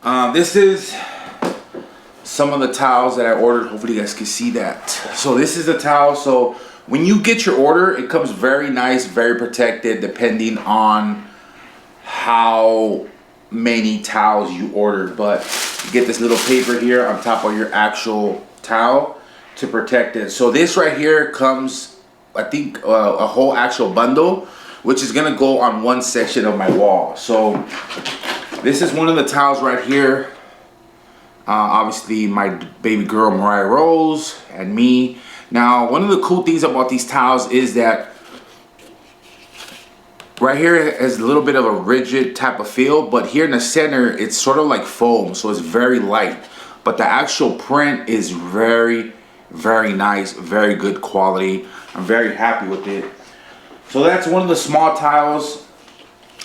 This is some of the towels that I ordered. Hopefully you guys can see that. So this is the towel. So when you get your order, it comes very nice, very protected, depending on how many towels you ordered. But you get this little paper here on top of your actual towel to protect it. So this right here comes, I think, a whole actual bundle, which is gonna go on one section of my wall. So this is one of the towels right here. Obviously my baby girl Mariah Rose and me. Now, one of the cool things about these towels is that right here has a little bit of a rigid type of feel, but here in the center it's sort of like foam, so it's very light. But the actual print is very, very nice, very good quality. I'm very happy with it. So that's one of the small towels.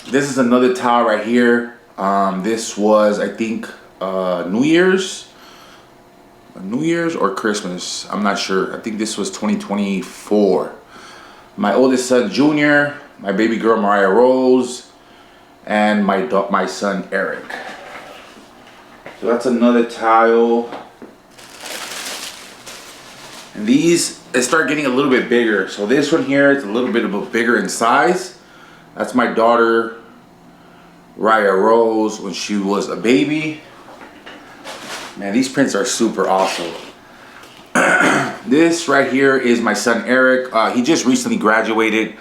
This is another towel right here. This was, I think, New Year's or Christmas. I'm not sure. I think this was 2024. My oldest son, Junior, my baby girl, Mariah Rose, and my son, Eric. So that's another towel. And these start getting a little bit bigger. So this one here is a little bit bigger in size. That's my daughter, Mariah Rose, when she was a baby. Man, these prints are super awesome. This right here is my son Eric. He just recently graduated.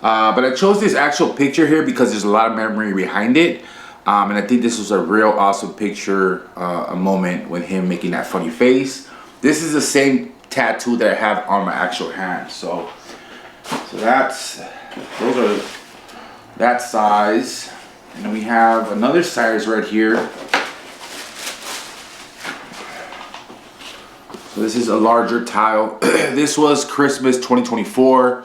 But I chose this actual picture here because there's a lot of memory behind it. And I think this was a real awesome picture, a moment with him making that funny face. This is the same tattoo that I have on my actual hand. So those are that size. And then we have another size right here. So this is a larger tile. This was Christmas 2024.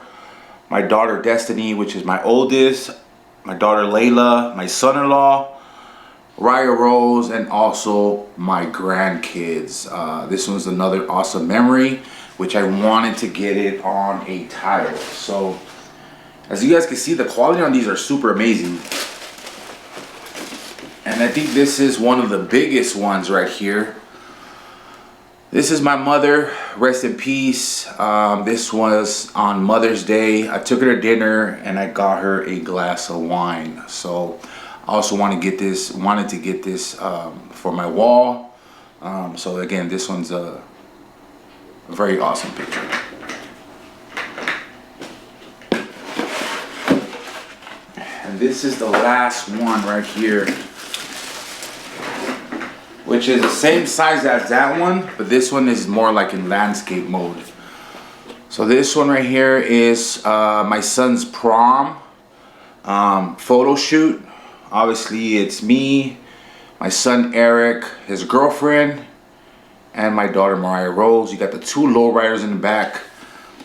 My daughter Destiny, which is my oldest, my daughter Layla, my son-in-law, Raya Rose, and also my grandkids. This one's another awesome memory, which I wanted to get it on a tile. So as you guys can see, the quality on these are super amazing. And I think this is one of the biggest ones right here. This is my mother, rest in peace. This was on Mother's Day. I took her to dinner and I got her a glass of wine. So I also wanted to get this for my wall. So again, this one's a very awesome picture. And this is the last one right here, which is the same size as that one, but this one is more like in landscape mode. So this one right here is my son's prom photo shoot. Obviously it's me, my son Eric, his girlfriend, and my daughter Mariah Rose. You got the two lowriders in the back.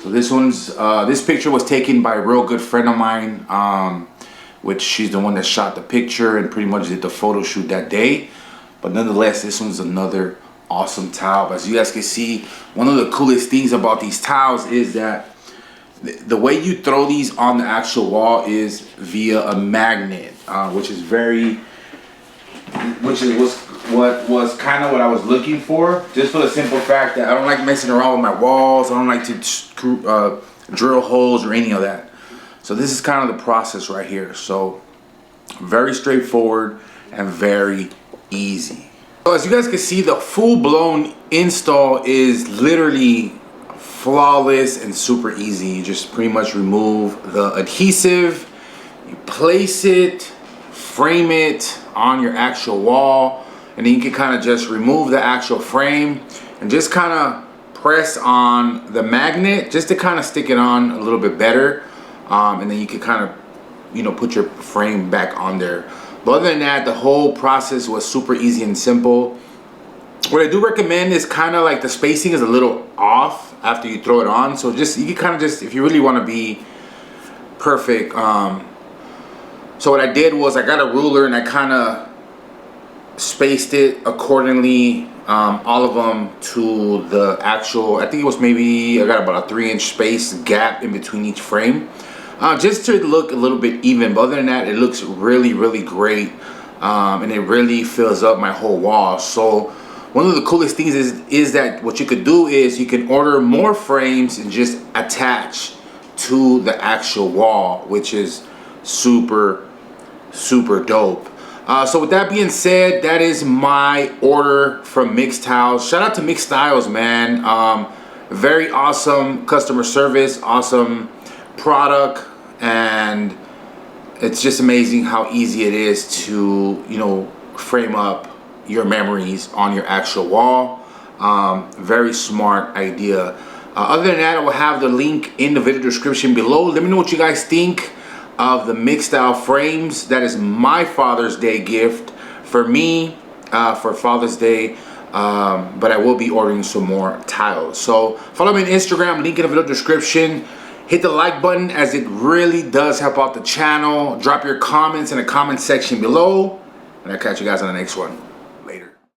So this picture was taken by a real good friend of mine, which she's the one that shot the picture and pretty much did the photo shoot that day. But nonetheless, this one's another awesome towel. As you guys can see, one of the coolest things about these towels is that the way you throw these on the actual wall is via a magnet, which was kind of what I was looking for, just for the simple fact that I don't like messing around with my walls. I don't like to drill holes or any of that. So this is kind of the process right here. So very straightforward and very easy. So as you guys can see, the full-blown install is literally flawless and super easy. You just pretty much remove the adhesive, you place it, frame it on your actual wall, and then you can kind of just remove the actual frame and just kind of press on the magnet just to kind of stick it on a little bit better, and then you can kind of, put your frame back on there. But other than that, the whole process was super easy and simple. What I do recommend is kind of like the spacing is a little off after you throw it on. So you can kind of just, if you really want to be perfect. So what I did was I got a ruler and I kind of spaced it accordingly, all of them to the actual, I think it was maybe, I got about a 3-inch space gap in between each frame. Just to look a little bit even, but other than that, it looks really, really great. and it really fills up my whole wall. So one of the coolest things is that what you could do is you can order more frames and just attach to the actual wall, which is super dope. So with that being said, that is my order from Mixtiles. Shout out to Mixtiles, man. Very awesome customer service, awesome product, and it's just amazing how easy it is to, you know, frame up your memories on your actual wall. Very smart idea. Other than that, I will have the link in the video description below. Let me know what you guys think of the Mixtile frames. That is my Father's Day gift for me for Father's Day. But I will be ordering some more tiles. So follow me on Instagram, link in the video description. Hit the like button, as it really does help out the channel. Drop your comments in the comment section below, and I'll catch you guys on the next one. Later.